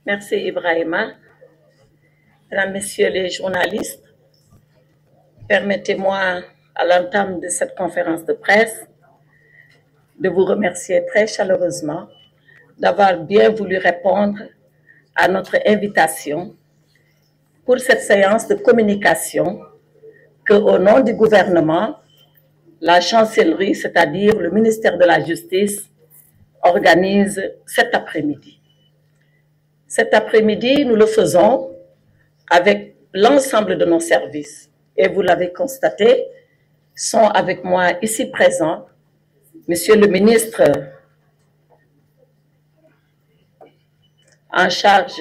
Merci Ibrahima. Mesdames, Messieurs les journalistes, permettez-moi à l'entame de cette conférence de presse de vous remercier très chaleureusement d'avoir bien voulu répondre à notre invitation pour cette séance de communication que, au nom du gouvernement, la chancellerie, c'est-à-dire le ministère de la Justice, organise cet après-midi. Cet après-midi, nous le faisons avec l'ensemble de nos services. Et vous l'avez constaté, sont avec moi ici présents Monsieur le ministre en charge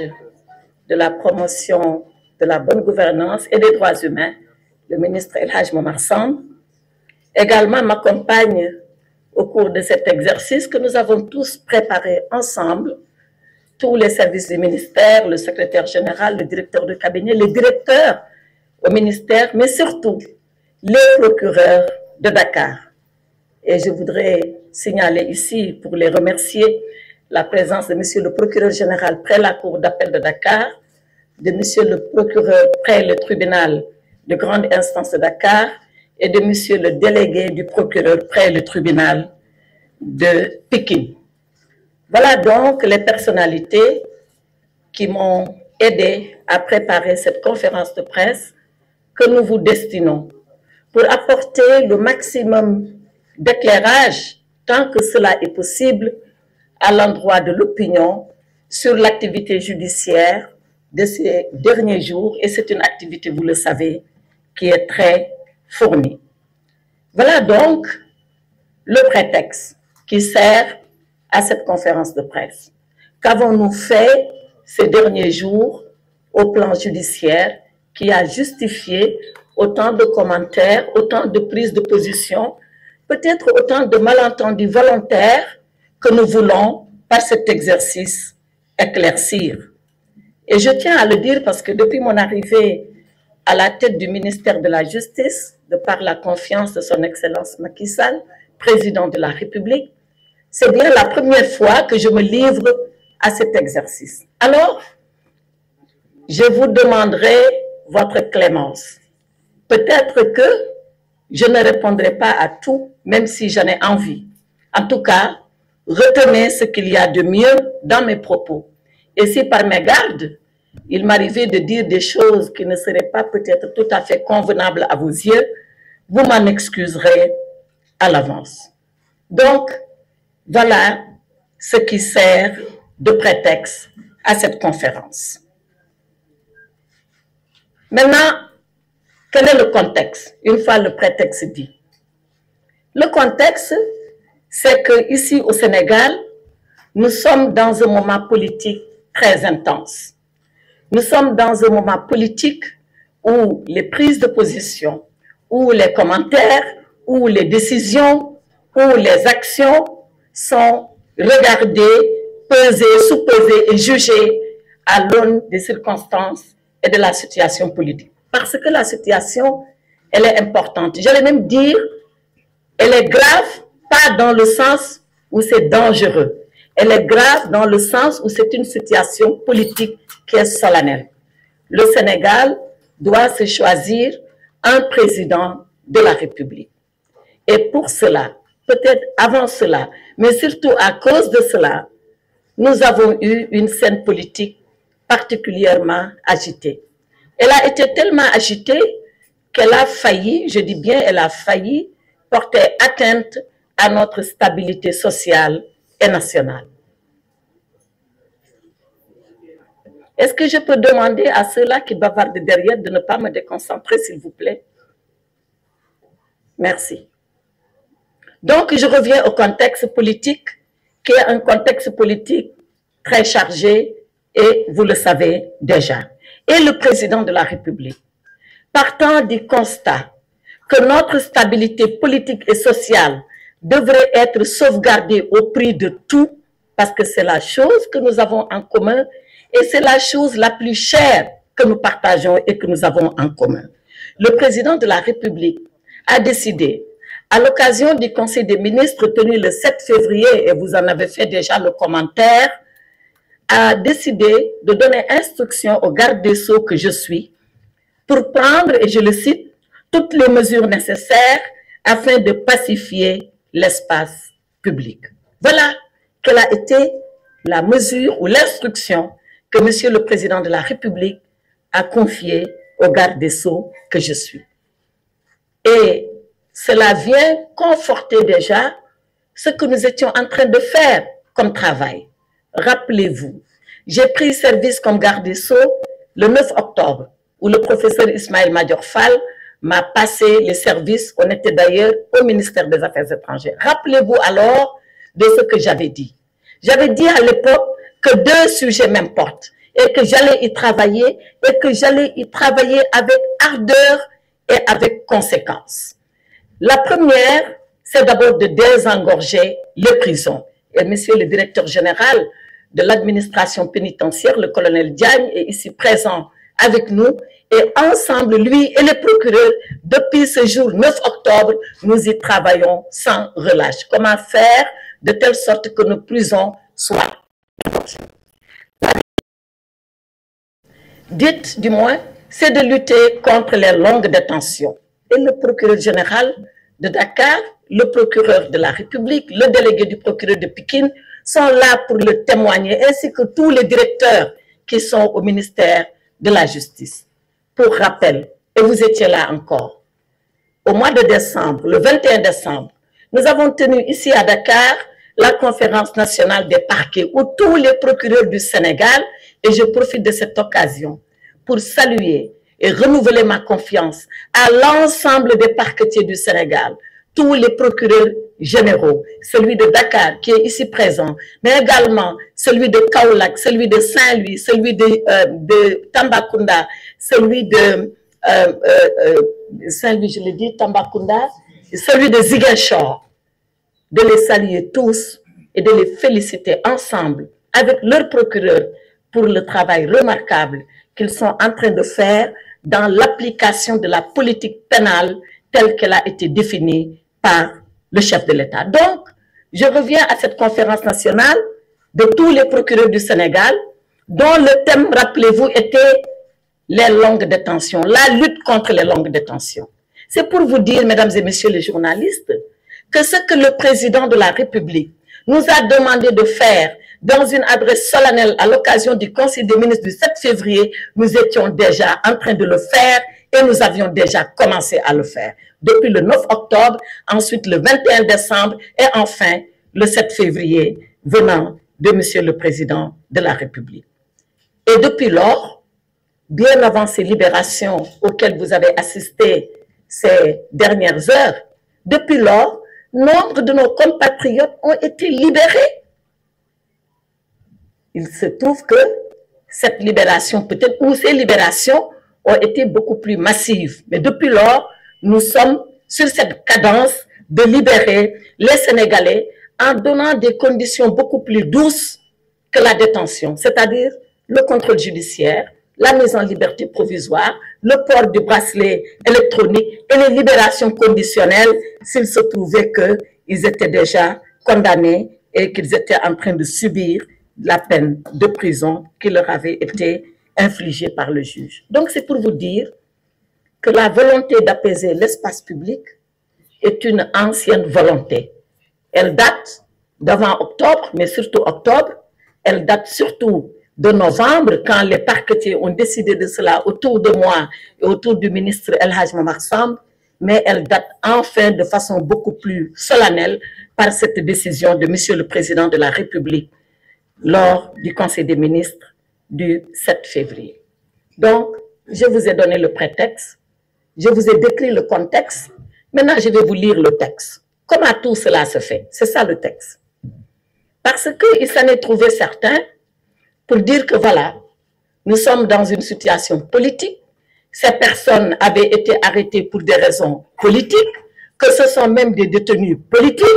de la promotion de la bonne gouvernance et des droits humains, le ministre El Hadj Momar Samb. Également m'accompagne au cours de cet exercice que nous avons tous préparé ensemble, tous les services du ministère, le secrétaire général, le directeur de cabinet, les directeurs au ministère, mais surtout les procureurs de Dakar. Et je voudrais signaler ici, pour les remercier, la présence de Monsieur le procureur général près la Cour d'appel de Dakar, de Monsieur le procureur près le tribunal de grande instance de Dakar et de Monsieur le délégué du procureur près le tribunal de Pékin. Voilà donc les personnalités qui m'ont aidé à préparer cette conférence de presse que nous vous destinons pour apporter le maximum d'éclairage, tant que cela est possible, à l'endroit de l'opinion sur l'activité judiciaire de ces derniers jours. Et c'est une activité, vous le savez, qui est très fournie. Voilà donc le prétexte qui sert à cette conférence de presse. Qu'avons-nous fait ces derniers jours au plan judiciaire qui a justifié autant de commentaires, autant de prises de position, peut-être autant de malentendus volontaires que nous voulons, par cet exercice, éclaircir. Et je tiens à le dire parce que depuis mon arrivée à la tête du ministère de la Justice, de par la confiance de son Excellence Macky Sall, président de la République, c'est bien la première fois que je me livre à cet exercice. Alors, je vous demanderai votre clémence. Peut-être que je ne répondrai pas à tout, même si j'en ai envie. En tout cas, retenez ce qu'il y a de mieux dans mes propos. Et si par mégarde, il m'arrivait de dire des choses qui ne seraient pas peut-être tout à fait convenables à vos yeux, vous m'en excuserez à l'avance. Donc, voilà ce qui sert de prétexte à cette conférence. Maintenant, quel est le contexte, une fois le prétexte dit? Le contexte, c'est qu'ici au Sénégal, nous sommes dans un moment politique très intense. Nous sommes dans un moment politique où les prises de position, où les commentaires, où les décisions, où les actions sont regardées, pesées, sous-pesées et jugées à l'aune des circonstances et de la situation politique. Parce que la situation, elle est importante. J'allais même dire, elle est grave, pas dans le sens où c'est dangereux. Elle est grave dans le sens où c'est une situation politique qui est solennelle. Le Sénégal doit se choisir un président de la République. Et pour cela, peut-être avant cela, mais surtout à cause de cela, nous avons eu une scène politique particulièrement agitée. Elle a été tellement agitée qu'elle a failli, je dis bien elle a failli, porter atteinte à notre stabilité sociale et nationale. Est-ce que je peux demander à ceux-là qui bavardent derrière de ne pas me déconcentrer, s'il vous plaît? Merci. Donc, je reviens au contexte politique, qui est un contexte politique très chargé, et vous le savez déjà. Et le président de la République, partant du constat que notre stabilité politique et sociale devrait être sauvegardée au prix de tout, parce que c'est la chose que nous avons en commun, et c'est la chose la plus chère que nous partageons et que nous avons en commun. Le président de la République a décidé, à l'occasion du Conseil des ministres tenu le 7 février, et vous en avez fait déjà le commentaire, a décidé de donner instruction au garde des Sceaux que je suis pour prendre, et je le cite, toutes les mesures nécessaires afin de pacifier l'espace public. Voilà quelle a été la mesure ou l'instruction que Monsieur le Président de la République a confiée au garde des Sceaux que je suis. Et cela vient conforter déjà ce que nous étions en train de faire comme travail. Rappelez-vous, j'ai pris service comme garde des Sceaux le 9 octobre, où le professeur Ismaël Madior Fall m'a passé les services. On était d'ailleurs au ministère des Affaires étrangères. Rappelez-vous alors de ce que j'avais dit. J'avais dit à l'époque que 2 sujets m'importent et que j'allais y travailler avec ardeur et avec conséquence. La première, c'est d'abord de désengorger les prisons. Et monsieur le directeur général de l'administration pénitentiaire, le colonel Diagne, est ici présent avec nous. Et ensemble, lui et les procureurs, depuis ce jour 9 octobre, nous y travaillons sans relâche. Comment faire de telle sorte que nos prisons soient dites, du moins, c'est de lutter contre les longues détentions. Et le procureur général de Dakar, le procureur de la République, le délégué du procureur de Pikine sont là pour le témoigner, ainsi que tous les directeurs qui sont au ministère de la Justice. Pour rappel, et vous étiez là encore, au mois de décembre, le 21 décembre, nous avons tenu ici à Dakar la conférence nationale des parquets où tous les procureurs du Sénégal, et je profite de cette occasion pour saluer et renouveler ma confiance à l'ensemble des parquetiers du Sénégal, tous les procureurs généraux, celui de Dakar qui est ici présent, mais également celui de Kaolack, celui de Saint-Louis, celui de Tambacounda, celui de Saint-Louis, je l'ai dit, Tambacounda, celui de Ziguinchor, de les saluer tous et de les féliciter ensemble avec leurs procureurs pour le travail remarquable qu'ils sont en train de faire dans l'application de la politique pénale telle qu'elle a été définie par le chef de l'État. Donc, je reviens à cette conférence nationale de tous les procureurs du Sénégal, dont le thème, rappelez-vous, était les longues détentions, la lutte contre les longues détentions. C'est pour vous dire, mesdames et messieurs les journalistes, que ce que le président de la République nous a demandé de faire dans une adresse solennelle à l'occasion du Conseil des ministres du 7 février, nous étions déjà en train de le faire et nous avions déjà commencé à le faire. Depuis le 9 octobre, ensuite le 21 décembre et enfin le 7 février venant de Monsieur le Président de la République. Et depuis lors, bien avant ces libérations auxquelles vous avez assisté ces dernières heures, depuis lors, nombre de nos compatriotes ont été libérés. Il se trouve que cette libération, peut-être, ou ces libérations ont été beaucoup plus massives. Mais depuis lors, nous sommes sur cette cadence de libérer les Sénégalais en donnant des conditions beaucoup plus douces que la détention, c'est-à-dire le contrôle judiciaire, la mise en liberté provisoire, le port du bracelet électronique et les libérations conditionnelles s'il se trouvait qu'ils étaient déjà condamnés et qu'ils étaient en train de subir la peine de prison qui leur avait été infligée par le juge. Donc c'est pour vous dire que la volonté d'apaiser l'espace public est une ancienne volonté. Elle date d'avant octobre, mais surtout octobre. Elle date surtout de novembre, quand les parquetiers ont décidé de cela autour de moi et autour du ministre El Hadj Momar Samb, mais elle date enfin de façon beaucoup plus solennelle par cette décision de Monsieur le Président de la République lors du Conseil des ministres du 7 février. Donc, je vous ai donné le prétexte, je vous ai décrit le contexte, maintenant je vais vous lire le texte. Comment tout cela se fait? C'est ça le texte. Parce qu'il s'en est trouvé certains pour dire que voilà, nous sommes dans une situation politique, ces personnes avaient été arrêtées pour des raisons politiques, que ce sont même des détenus politiques,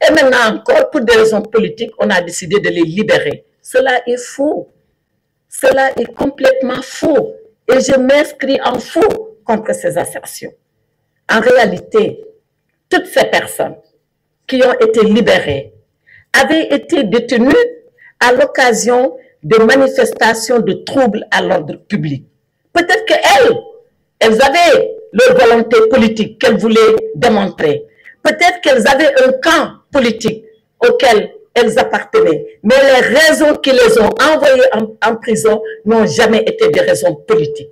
et maintenant encore, pour des raisons politiques, on a décidé de les libérer. Cela est faux. Cela est complètement faux. Et je m'inscris en faux contre ces assertions. En réalité, toutes ces personnes qui ont été libérées avaient été détenues à l'occasion des manifestations de troubles à l'ordre public. Peut-être qu'elles avaient leur volonté politique qu'elles voulaient démontrer. Peut-être qu'elles avaient un camp politique auquel elles appartenaient. Mais les raisons qui les ont envoyées en prison n'ont jamais été des raisons politiques.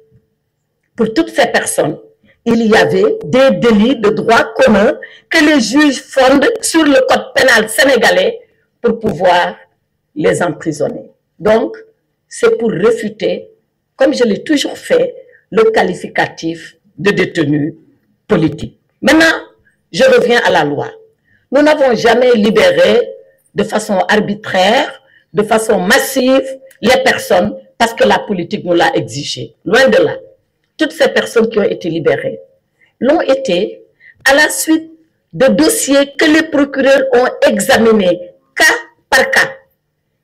Pour toutes ces personnes, il y avait des délits de droit commun que les juges fondent sur le code pénal sénégalais pour pouvoir les emprisonner. Donc, c'est pour réfuter, comme je l'ai toujours fait, le qualificatif de détenu politique. Maintenant, je reviens à la loi. Nous n'avons jamais libéré de façon arbitraire, de façon massive, les personnes parce que la politique nous l'a exigé. Loin de là. Toutes ces personnes qui ont été libérées l'ont été à la suite de dossiers que les procureurs ont examinés cas par cas.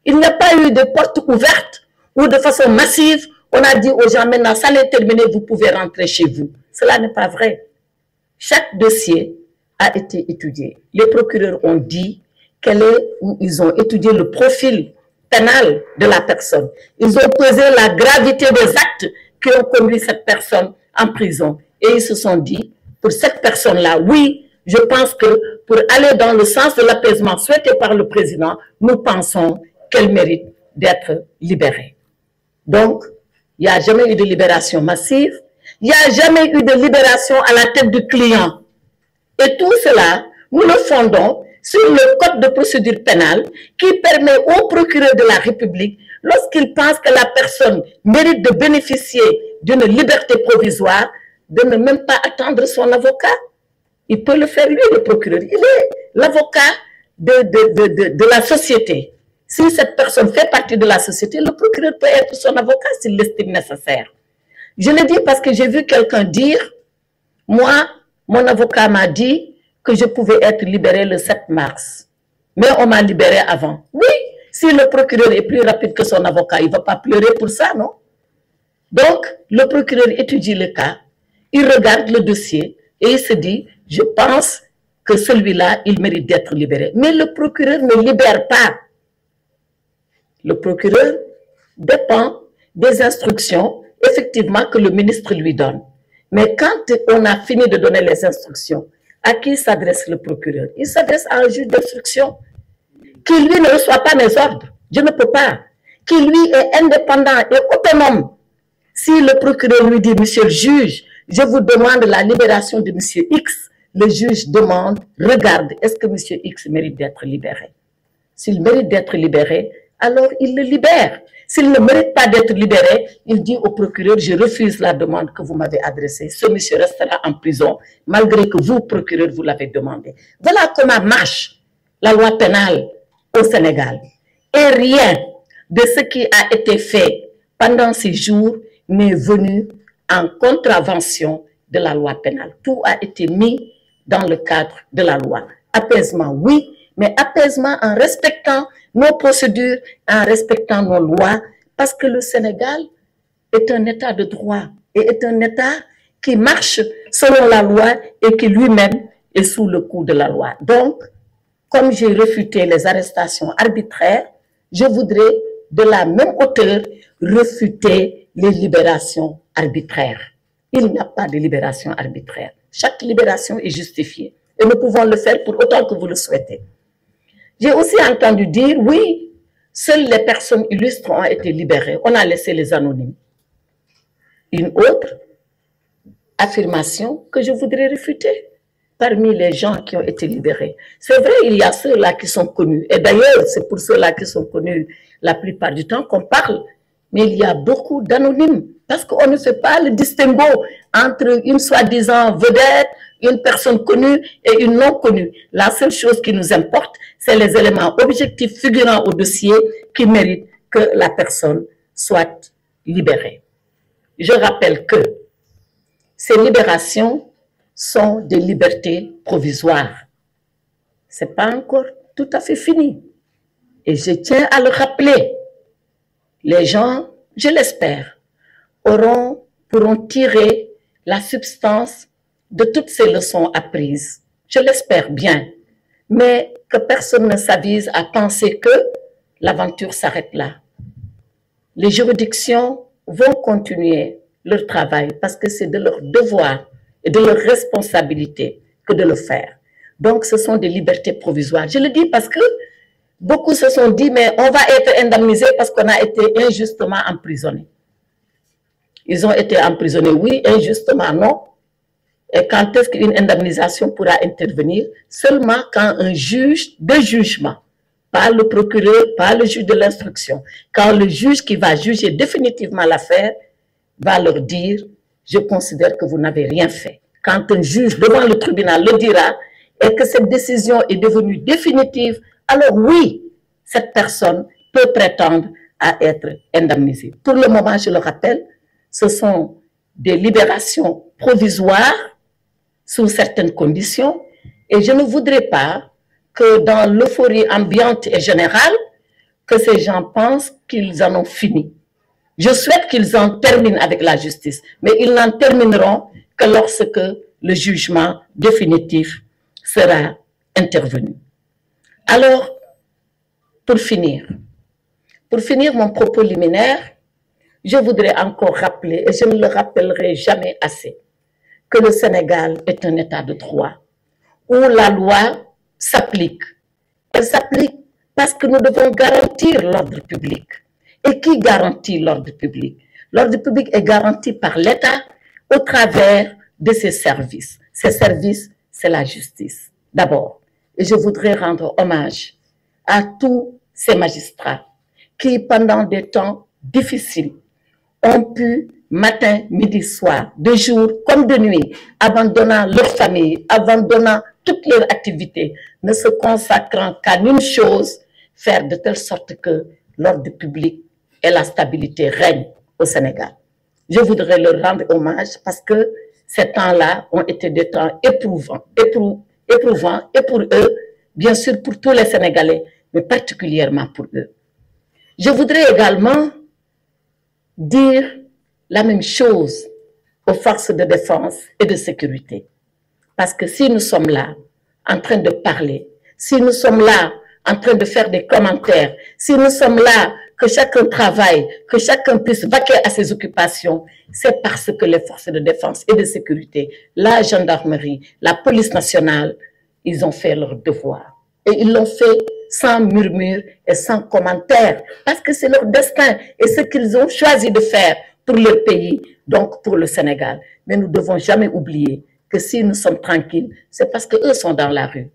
Il n'y a pas eu de porte ouverte ou de façon massive, on a dit aux gens maintenant, ça l'est terminé, vous pouvez rentrer chez vous. Cela n'est pas vrai. Chaque dossier a été étudié. Les procureurs ont dit ils ont étudié le profil pénal de la personne. Ils ont pesé la gravité des actes qui ont conduit cette personne en prison. Et ils se sont dit, pour cette personne-là, oui, je pense que pour aller dans le sens de l'apaisement souhaité par le président, nous pensons qu'elle mérite d'être libérée. Donc, il n'y a jamais eu de libération massive, il n'y a jamais eu de libération à la tête du client. Et tout cela, nous le fondons sur le code de procédure pénale qui permet au procureur de la République, lorsqu'il pense que la personne mérite de bénéficier d'une liberté provisoire, de ne même pas attendre son avocat. Il peut le faire lui, le procureur. Il est l'avocat de la société. Si cette personne fait partie de la société, le procureur peut être son avocat s'il l'estime nécessaire. Je le dis parce que j'ai vu quelqu'un dire, moi, mon avocat m'a dit que je pouvais être libéré le 7 mars. Mais on m'a libéré avant. Oui, si le procureur est plus rapide que son avocat, il ne va pas pleurer pour ça, non? Donc, le procureur étudie le cas, il regarde le dossier et il se dit, je pense que celui-là, il mérite d'être libéré. Mais le procureur ne libère pas. Le procureur dépend des instructions, effectivement, que le ministre lui donne. Mais quand on a fini de donner les instructions, à qui s'adresse le procureur? Il s'adresse à un juge d'instruction qui, lui, ne reçoit pas mes ordres. Je ne peux pas. Qui, lui, est indépendant et autonome. Si le procureur lui dit, monsieur le juge, je vous demande la libération de monsieur X, le juge demande, regarde, est-ce que monsieur X mérite d'être libéré? S'il mérite d'être libéré, alors il le libère. S'il ne mérite pas d'être libéré, il dit au procureur, je refuse la demande que vous m'avez adressée. Ce monsieur restera en prison, malgré que vous, procureur, vous l'avez demandé. Voilà comment marche la loi pénale au Sénégal. Et rien de ce qui a été fait pendant ces jours n'est venu en contravention de la loi pénale. Tout a été mis dans le cadre de la loi. Apaisement, oui, mais apaisement en respectant nos procédures, en respectant nos lois, parce que le Sénégal est un État de droit et est un État qui marche selon la loi et qui lui-même est sous le coup de la loi. Donc, comme j'ai réfuté les arrestations arbitraires, je voudrais de la même hauteur réfuter les libérations arbitraires. Il n'y a pas de libération arbitraire. Chaque libération est justifiée et nous pouvons le faire pour autant que vous le souhaitez. J'ai aussi entendu dire, oui, seules les personnes illustres ont été libérées. On a laissé les anonymes. Une autre affirmation que je voudrais réfuter parmi les gens qui ont été libérés. C'est vrai, il y a ceux-là qui sont connus. Et d'ailleurs, c'est pour ceux-là qui sont connus la plupart du temps qu'on parle. Mais il y a beaucoup d'anonymes. Parce qu'on ne fait pas le distinguo entre une soi-disant vedette, une personne connue et une non connue. La seule chose qui nous importe, c'est les éléments objectifs figurant au dossier qui méritent que la personne soit libérée. Je rappelle que ces libérations sont des libertés provisoires. Ce n'est pas encore tout à fait fini. Et je tiens à le rappeler. Les gens, je l'espère, pourront tirer la substance de toutes ces leçons apprises. Je l'espère bien, mais que personne ne s'avise à penser que l'aventure s'arrête là. les juridictions vont continuer leur travail parce que c'est de leur devoir et de leur responsabilité que de le faire. Donc, ce sont des libertés provisoires. Je le dis parce que beaucoup se sont dit, mais on va être indemnisé parce qu'on a été injustement emprisonné. Ils ont été emprisonnés, oui, injustement, non. Et quand est-ce qu'une indemnisation pourra intervenir? Seulement quand un juge de jugement, pas le procureur, pas le juge de l'instruction, quand le juge qui va juger définitivement l'affaire va leur dire, je considère que vous n'avez rien fait. Quand un juge devant le tribunal le dira et que cette décision est devenue définitive, alors oui, cette personne peut prétendre à être indemnisée. Pour le moment, je le rappelle, ce sont des libérations provisoires sous certaines conditions et je ne voudrais pas que dans l'euphorie ambiante et générale, que ces gens pensent qu'ils en ont fini. Je souhaite qu'ils en terminent avec la justice, mais ils n'en termineront que lorsque le jugement définitif sera intervenu. Alors, pour finir mon propos liminaire, je voudrais encore rappeler, et je ne le rappellerai jamais assez, que le Sénégal est un état de droit, où la loi s'applique. Elle s'applique parce que nous devons garantir l'ordre public. Et qui garantit l'ordre public? L'ordre public est garanti par l'État au travers de ses services. Ces services, c'est la justice, d'abord. Et je voudrais rendre hommage à tous ces magistrats qui, pendant des temps difficiles, ont pu, matin, midi, soir, de jour comme de nuit, abandonnant leur famille, abandonnant toutes leurs activités, ne se consacrant qu'à une chose, faire de telle sorte que l'ordre public et la stabilité règnent au Sénégal. Je voudrais leur rendre hommage parce que ces temps-là ont été des temps éprouvants, et pour eux, bien sûr pour tous les Sénégalais, mais particulièrement pour eux. Je voudrais également dire la même chose aux forces de défense et de sécurité. Parce que si nous sommes là en train de parler, si nous sommes là en train de faire des commentaires, si nous sommes là que chacun travaille, que chacun puisse vaquer à ses occupations, c'est parce que les forces de défense et de sécurité, la gendarmerie, la police nationale, ils ont fait leur devoir. Et ils l'ont fait sans murmure et sans commentaire, parce que c'est leur destin et ce qu'ils ont choisi de faire pour leur pays, donc pour le Sénégal. Mais nous ne devons jamais oublier que si nous sommes tranquilles, c'est parce qu'eux sont dans la rue.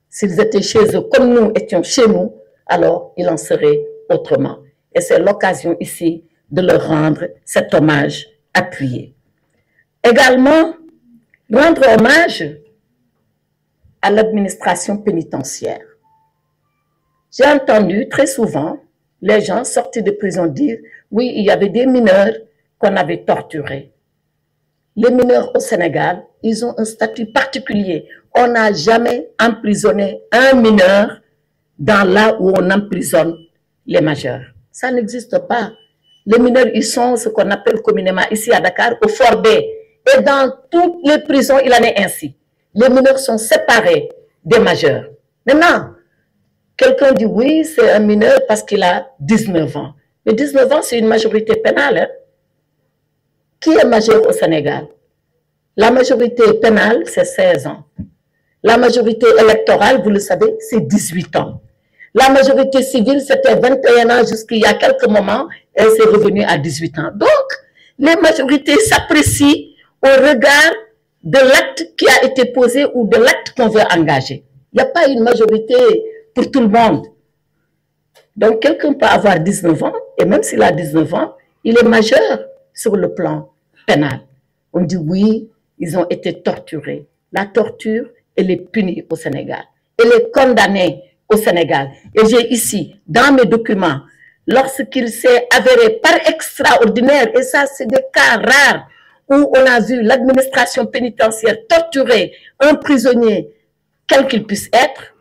S'ils étaient chez eux comme nous étions chez nous, alors il en serait autrement. Et c'est l'occasion ici de leur rendre cet hommage appuyé. Également, rendre hommage à l'administration pénitentiaire. J'ai entendu très souvent les gens sortis de prison dire « oui, il y avait des mineurs qu'on avait torturés ». Les mineurs au Sénégal, ils ont un statut particulier. On n'a jamais emprisonné un mineur dans là où on emprisonne les majeurs. Ça n'existe pas. Les mineurs, ils sont ce qu'on appelle communément ici à Dakar, au Fort B. Et dans toutes les prisons, il en est ainsi. Les mineurs sont séparés des majeurs. Maintenant, quelqu'un dit oui, c'est un mineur parce qu'il a 19 ans. Mais 19 ans, c'est une majorité pénale. Hein? Qui est majeur au Sénégal? La majorité pénale, c'est 16 ans. La majorité électorale, vous le savez, c'est 18 ans. La majorité civile, c'était 21 ans jusqu'il y a quelques moments, et c'est revenu à 18 ans. Donc, les majorités s'apprécient au regard de l'acte qui a été posé ou de l'acte qu'on veut engager. Il n'y a pas une majorité pour tout le monde. Donc, quelqu'un peut avoir 19 ans, et même s'il a 19 ans, il est majeur sur le plan pénal. On dit oui, ils ont été torturés. La torture, elle est punie au Sénégal. Elle est condamnée au Sénégal. Et j'ai ici, dans mes documents, lorsqu'il s'est avéré par extraordinaire, et ça c'est des cas rares, où on a vu l'administration pénitentiaire torturer un prisonnier, quel qu'il puisse être,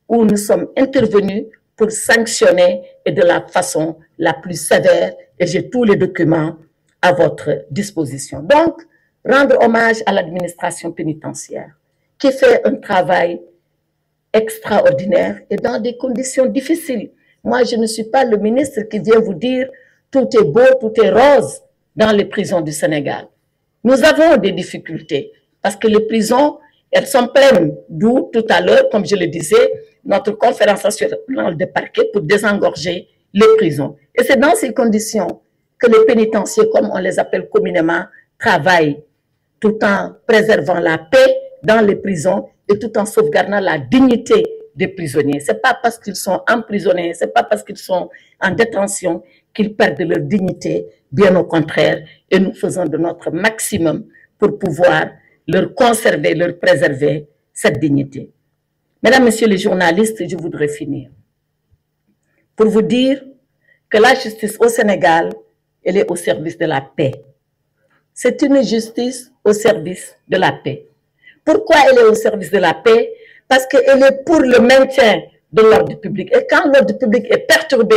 où nous sommes intervenus pour sanctionner et de la façon la plus sévère, et j'ai tous les documents à votre disposition. Donc, rendre hommage à l'administration pénitentiaire, qui fait un travail extraordinaire et dans des conditions difficiles. Moi, je ne suis pas le ministre qui vient vous dire tout est beau, tout est rose dans les prisons du Sénégal. Nous avons des difficultés parce que les prisons, elles sont pleines, d'où tout à l'heure, comme je le disais, notre conférence nationale de parquet pour désengorger les prisons. Et c'est dans ces conditions que les pénitenciers, comme on les appelle communément, travaillent tout en préservant la paix dans les prisons et tout en sauvegardant la dignité des prisonniers. Ce n'est pas parce qu'ils sont emprisonnés, ce n'est pas parce qu'ils sont en détention qu'ils perdent leur dignité, bien au contraire, et nous faisons de notre maximum pour pouvoir leur conserver, leur préserver cette dignité. Mesdames, Messieurs les journalistes, je voudrais finir pour vous dire que la justice au Sénégal, elle est au service de la paix. C'est une justice au service de la paix. Pourquoi elle est au service de la paix? Parce qu'elle est pour le maintien de l'ordre public. Et quand l'ordre public est perturbé,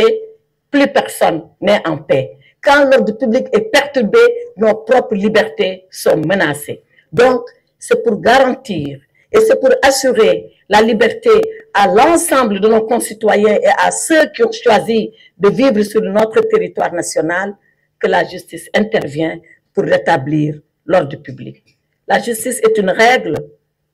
plus personne n'est en paix. Quand l'ordre public est perturbé, nos propres libertés sont menacées. Donc, c'est pour garantir et c'est pour assurer la liberté à l'ensemble de nos concitoyens et à ceux qui ont choisi de vivre sur notre territoire national que la justice intervient pour rétablir l'ordre public. La justice est une règle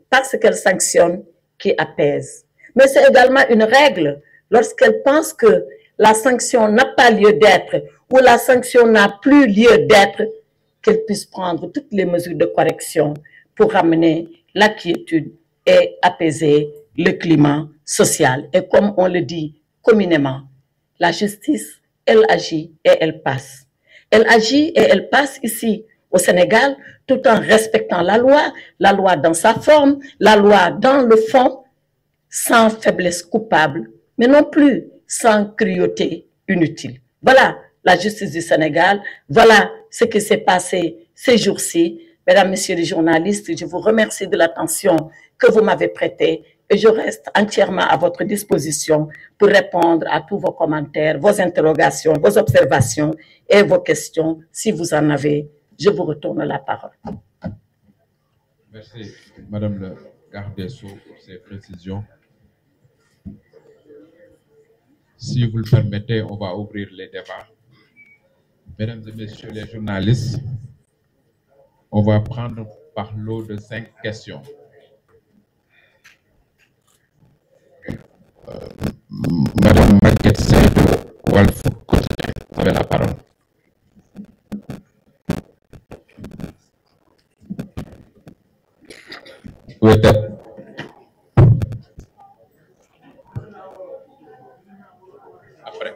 parce qu'elle sanctionne qui apaise. Mais c'est également une règle lorsqu'elle pense que la sanction n'a pas lieu d'être ou la sanction n'a plus lieu d'être, qu'elle puisse prendre toutes les mesures de correction pour ramener la quiétude et apaiser le climat social. Et comme on le dit communément, la justice, elle agit et elle passe. Elle agit et elle passe ici au Sénégal tout en respectant la loi dans sa forme, la loi dans le fond, sans faiblesse coupable, mais non plus sans cruauté inutile. Voilà la justice du Sénégal, voilà ce qui s'est passé ces jours-ci. Mesdames, Messieurs les journalistes, je vous remercie de l'attention que vous m'avez prêtée et je reste entièrement à votre disposition pour répondre à tous vos commentaires, vos interrogations, vos observations et vos questions. Si vous en avez, je vous retourne la parole. Merci, Madame le garde des Sceaux, pour ces précisions. Si vous le permettez, on va ouvrir les débats. Mesdames et Messieurs les journalistes, on va prendre par lot de 5 questions. Madame Maguette Sey de Walf Quotidien, vous avez la parole. Peut-être. Après.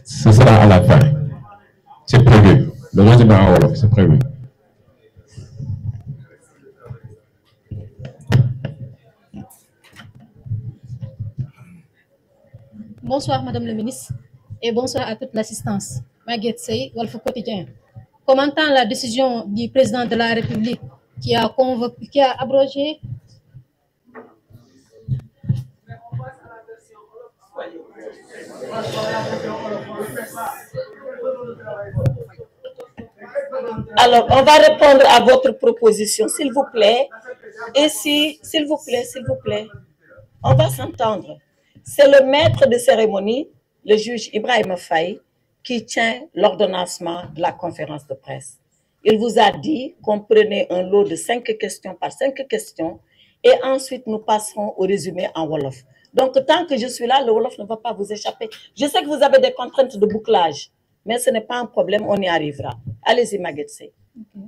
Ce sera à la fin. C'est prévu. Le résumé en Wolof, c'est prévu. Bonsoir Madame le ministre et bonsoir à toute l'assistance. Maguette Sey, Walf Quotidien. Commentant la décision du président de la République qui a abrogé Alors, on va répondre à votre proposition, s'il vous plaît. Et si, s'il vous plaît, on va s'entendre. C'est le maître de cérémonie, le juge Ibrahima Faye, qui tient l'ordonnancement de la conférence de presse. Il vous a dit qu'on prenait un lot de 5 questions par 5 questions et ensuite nous passerons au résumé en Wolof. Donc, tant que je suis là, le Wolof ne va pas vous échapper. Je sais que vous avez des contraintes de bouclage, mais ce n'est pas un problème, on y arrivera. Allez-y, Maguette Sey. Okay.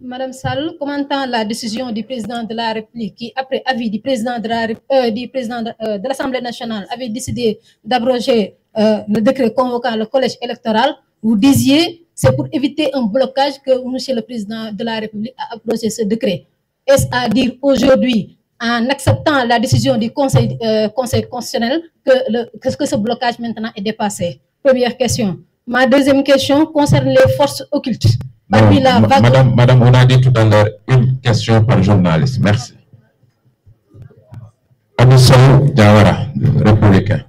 Madame Sall, commentant la décision du président de la République qui, après avis du président de l'Assemblée nationale, avait décidé d'abroger le décret convoquant le collège électoral, vous disiez c'est pour éviter un blocage que M. le président de la République a abrogé ce décret. Est-ce à dire aujourd'hui, en acceptant la décision du Conseil constitutionnel, que ce blocage maintenant est dépassé? Première question. Ma deuxième question concerne les forces occultes. Madame, on a dit tout à l'heure une question par journaliste. Merci. Abissou Diawara, républicain.